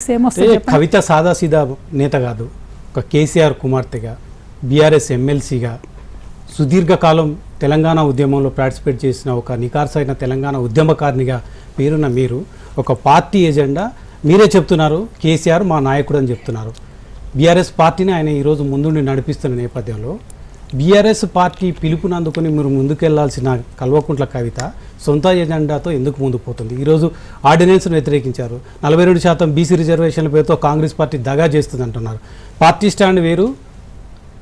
కవిత సాదాసీదా నేత కాదు, ఒక కేసీఆర్ కుమార్తెగా, బీఆర్ఎస్ ఎమ్మెల్సీగా, సుదీర్ఘకాలం తెలంగాణ ఉద్యమంలో పార్టిసిపేట్ చేసిన ఒక నికార్సైన తెలంగాణ ఉద్యమకారినిగా పేరున్న మీరు ఒక పార్టీ ఎజెండా మీరే చెప్తున్నారు, కేసీఆర్ మా నాయకుడు అని చెప్తున్నారు. బీఆర్ఎస్ పార్టీని ఆయన ఈరోజు ముందుండి నడిపిస్తున్న నేపథ్యంలో బీఆర్ఎస్ పార్టీ పిలుపునందుకుని మీరు ముందుకెళ్లాల్సిన కల్వకుంట్ల కవిత సొంత ఎజెండాతో ఎందుకు ముందుకు పోతుంది? ఈరోజు ఆర్డినెన్స్ను వ్యతిరేకించారు. 42% బీసీ రిజర్వేషన్ల పేరుతో కాంగ్రెస్ పార్టీ దగా చేస్తుంది అంటున్నారు. పార్టీ స్టాండ్ వేరు,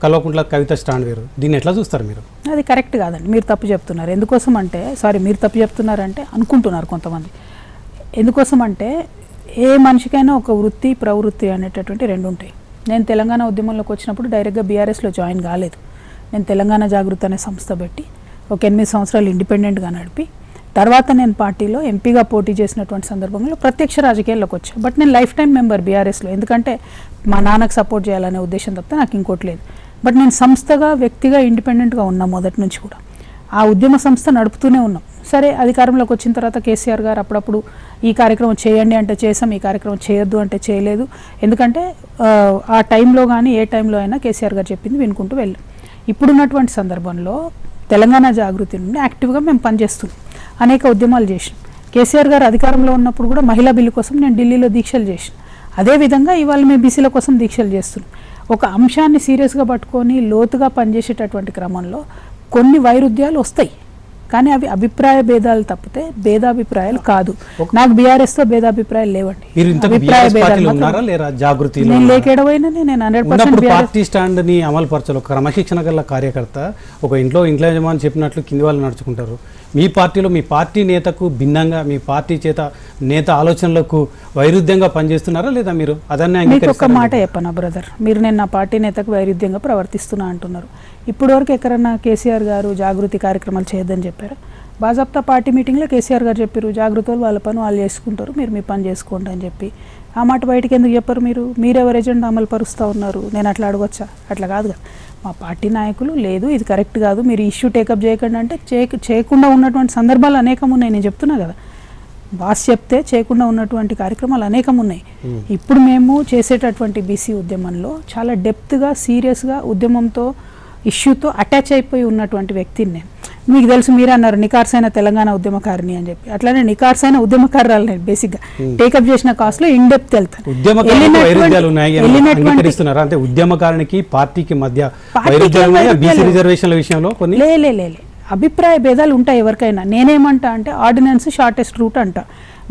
కల్వకుంట్ల కవిత స్టాండ్ వేరు. దీన్ని ఎట్లా చూస్తారు మీరు? అది కరెక్ట్ కాదండి, మీరు తప్పు చెప్తున్నారు. ఎందుకోసం అంటే మీరు తప్పు చెప్తున్నారంటే అనుకుంటున్నారు కొంతమంది. ఎందుకోసం అంటే ఏ మనిషికైనా ఒక వృత్తి ప్రవృత్తి అనేటటువంటి రెండు ఉంటాయి. నేను తెలంగాణ ఉద్యమంలోకి వచ్చినప్పుడు డైరెక్ట్గా బీఆర్ఎస్లో జాయిన్ కాలేదు. నేను తెలంగాణ జాగృతి అనే సంస్థ పెట్టి ఒక 8 సంవత్సరాలు ఇండిపెండెంట్గా నడిపి తర్వాత నేను పార్టీలో ఎంపీగా పోటీ చేసినటువంటి సందర్భంలో ప్రత్యక్ష రాజకీయాల్లోకి వచ్చాను. బట్ నేను లైఫ్ టైం మెంబర్ బీఆర్ఎస్లో, ఎందుకంటే మా నాన్నకు సపోర్ట్ చేయాలనే ఉద్దేశం తప్పితే నాకు ఇంకోటి లేదు. బట్ నేను సంస్థగా వ్యక్తిగా ఇండిపెండెంట్గా ఉన్నా మొదటి నుంచి కూడా. ఆ ఉద్యమ సంస్థ నడుపుతూనే ఉన్నాం. సరే, అధికారంలోకి వచ్చిన తర్వాత కేసీఆర్ గారు అప్పుడప్పుడు ఈ కార్యక్రమం చేయండి అంటే చేసాం, ఈ కార్యక్రమం చేయొద్దు అంటే చేయలేదు. ఎందుకంటే ఆ టైంలో కానీ ఏ టైంలో అయినా కేసీఆర్ గారు చెప్పింది వినుకుంటూ వెళ్ళాం. ఇప్పుడున్నటువంటి సందర్భంలో తెలంగాణ జాగృతి నుండి యాక్టివ్గా మేము పనిచేస్తున్నాం, అనేక ఉద్యమాలు చేసినాం. కేసీఆర్ గారు అధికారంలో ఉన్నప్పుడు కూడా మహిళా బిల్లు కోసం నేను ఢిల్లీలో దీక్షలు చేసినాం. అదేవిధంగా ఇవాళ మేము బీసీల కోసం దీక్షలు చేస్తున్నాం. ఒక అంశాన్ని సీరియస్గా పట్టుకొని లోతుగా పనిచేసేటటువంటి క్రమంలో కొన్ని వైరుధ్యాలు వస్తాయి, కానీ అవి అభిప్రాయ భేదాలు తప్పితే భేదాభిప్రాయాలు కాదు. నాకు బీఆర్ఎస్తో భేదాభిప్రాయాలు లేవండి. నేను లేకేడవైనా నేను 100% పార్టీ స్టాండ్ ని అమలు పరచాలి. ఒక క్రమశిక్షణ గల కార్యకర్త ఒక ఇంట్లో యజమాని చెప్పినట్లు కింది వాళ్ళు నడుచుకుంటారు. మీ పార్టీలో మీ పార్టీ నేతకు భిన్నంగా మీ పార్టీ చేత నేత ఆలోచనలకు వైరుధ్యంగా పనిచేస్తున్నారా లేదా? మీరు అదన్నీ మీకు ఒక మాట చెప్పనా బ్రదర్, మీరు నేను నా పార్టీ నేతకు వైరుధ్యంగా ప్రవర్తిస్తున్నా అంటున్నారు. ఇప్పటివరకు ఎక్కడన్నా కేసీఆర్ గారు జాగృతి కార్యక్రమాలు చేయొద్దని చెప్పారు? బాజాప్తా పార్టీ మీటింగ్లో కేసీఆర్ గారు చెప్పారు, జాగృతులు వాళ్ళ పని వాళ్ళు చేసుకుంటారు, మీరు మీ పని చేసుకోండి అని చెప్పి. ఆ మాట బయటికి ఎందుకు చెప్పారు? మీరెవరు ఎజెండా అమలు పరుస్తూ ఉన్నారు? నేను అట్లా అడగొచ్చా? అట్లా కాదు కదా. మా పార్టీ నాయకులు లేదు ఇది కరెక్ట్ కాదు, మీరు ఇష్యూ టేకప్ చేయకండి అంటే చేయకుండా ఉన్నటువంటి సందర్భాలు అనేకం ఉన్నాయి. నేను చెప్తున్నా కదా, బాస్ చెప్తే చేయకుండా ఉన్నటువంటి కార్యక్రమాలు అనేకం ఉన్నాయి. ఇప్పుడు మేము చేసేటటువంటి బీసీ ఉద్యమంలో చాలా డెప్త్గా సీరియస్గా ఉద్యమంతో ఇష్యూతో అటాచ్ అయిపోయి ఉన్నటువంటి వ్యక్తిని నేను. మీకు తెలుసు, మీరే అన్నారు నికార్సైన తెలంగాణ ఉద్యమకారిని అని చెప్పి. అట్లానే నికార్సైన ఉద్యమకారాలు నేను బేసిక్గా టేకప్ చేసిన కాస్ట్లో ఇన్ డెప్త్ వెళ్తాను. ఉద్యమకారునికి పార్టీకి మధ్య లే అభిప్రాయ భేదాలు ఉంటాయి ఎవరికైనా. నేనేమంటా అంటే ఆర్డినెన్స్ షార్టెస్ట్ రూట్ అంట.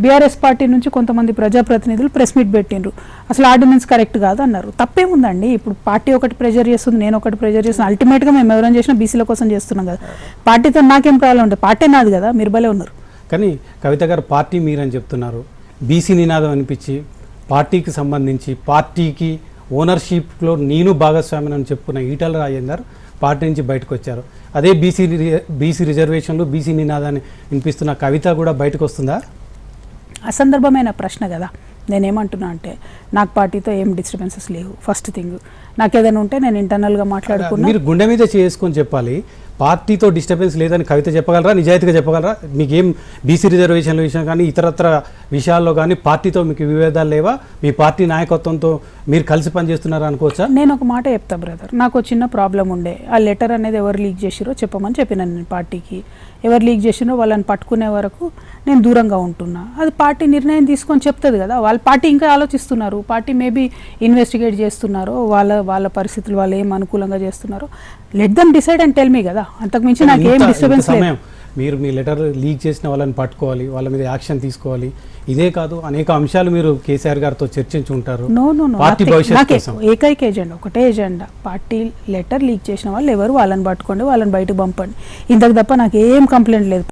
బీఆర్ఎస్ పార్టీ నుంచి కొంతమంది ప్రజాప్రతినిధులు ప్రెస్ మీట్ పెట్టిండ్రు, అసలు ఆర్డినెన్స్ కరెక్ట్ కాదు అన్నారు. తప్పేముందండి? ఇప్పుడు పార్టీ ఒకటి ప్రెజర్ చేస్తుంది, నేను ఒకటి ప్రెజర్ చేస్తున్నాను. అల్టిమేట్గా మేము ఎవరైనా చేసినా బీసీల కోసం చేస్తున్నాం కదా. పార్టీతో నాకేం ప్రాబ్లం ఉంటుంది? పార్టీ నాది కదా, మీరు భలే ఉన్నారు. కానీ కవిత గారు పార్టీ మీరని చెప్తున్నారు, బీసీ నినాదం అనిపించి పార్టీకి సంబంధించి పార్టీకి ఓనర్షిప్లో నేను భాగస్వామిని అని చెప్పుకున్న ఈటల రాజేందర్ పార్టీ నుంచి బయటకు వచ్చారు. అదే బీసీ రిజర్వేషన్లు బీసీ నినాదాన్ని వినిపిస్తున్న కవిత కూడా బయటకు వస్తుందా? అసందర్భమైన ప్రశ్న కదా. నేనేమంటున్నా అంటే నాకు పార్టీతో ఏం డిస్టర్బెన్సెస్ లేవు. ఫస్ట్ థింగ్, నాకు ఏదైనా ఉంటే నేను ఇంటర్నల్గా మాట్లాడుకున్నా. మీరు గుండె మీద చేసుకొని చెప్పాలి. పార్టీతో డిస్టర్బెన్స్ లేదని కవిత చెప్పగలరా? నిజాయితీగా చెప్పగలరా? మీకేం బీసీ రిజర్వేషన్ల విషయం కానీ ఇతరత్ర విషయాల్లో కానీ పార్టీతో మీకు విభేదాలు లేవా? మీ పార్టీ నాయకత్వంతో మీరు కలిసి పనిచేస్తున్నారా అనుకోవచ్చా? నేను ఒక మాట చెప్తా బ్రదర్, నాకు చిన్న ప్రాబ్లం ఉండే. ఆ లెటర్ అనేది ఎవరు లీక్ చేసిరో చెప్పమని చెప్పినాను నేను పార్టీకి. ఎవరు లీక్ చేసినో వాళ్ళని పట్టుకునే వరకు నేను దూరంగా ఉంటున్నా. అది పార్టీ నిర్ణయం తీసుకొని చెప్తుంది కదా. వాళ్ళ పార్టీ ఇంకా ఆలోచిస్తున్నారు, పార్టీ మేబీ ఇన్వెస్టిగేట్ చేస్తున్నారో, వాళ్ళ పరిస్థితులు వాళ్ళు ఏం అనుకూలంగా చేస్తున్నారో. Let them decide and tell me కదా. అంతకుమించి నాకు ఏం డిస్టర్బెన్స్ లేదు. మీరు మీ లెటర్ లీక్ చేసిన వాళ్ళని పట్టుకోవాలి, వాళ్ళ మీద యాక్షన్ తీసుకోవాలి. ఇదే కాదు, అనేక అంశాలు మీరు కేసీఆర్ గారితో చర్చించి ఉంటారు. ఏకైక ఎజెండా ఒకటే ఎజెండా, పార్టీ లెటర్ లీక్ చేసిన వాళ్ళు ఎవరు వాళ్ళని పట్టుకోండి, వాళ్ళని బయటకు పంపండి. ఇంతకు తప్ప నాకు ఏం కంప్లైంట్ లేదు.